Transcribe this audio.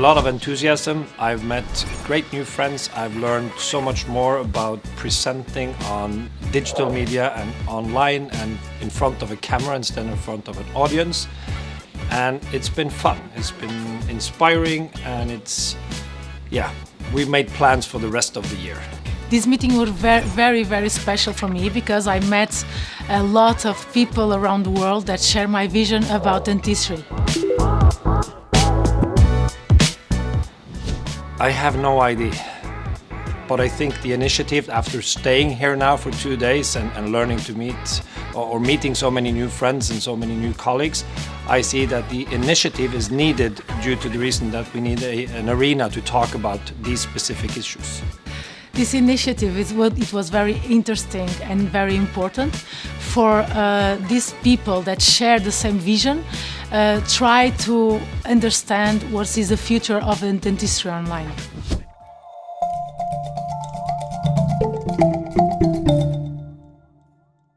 lot of enthusiasm. I've met great new friends. I've learned so much more about presenting on digital media and online and in front of a camera instead of in front of an audience. And it's been fun. It's been inspiring, and we've made plans for the rest of the year. This meeting was very, very special for me because I met a lot of people around the world that share my vision about dentistry. I have no idea, but I think the initiative, after staying here now for 2 days and learning to meet or meeting so many new friends and so many new colleagues, I see that the initiative is needed due to the reason that we need an arena to talk about these specific issues. This initiative it was very interesting and very important for these people that share the same vision, try to understand what is the future of dentistry online.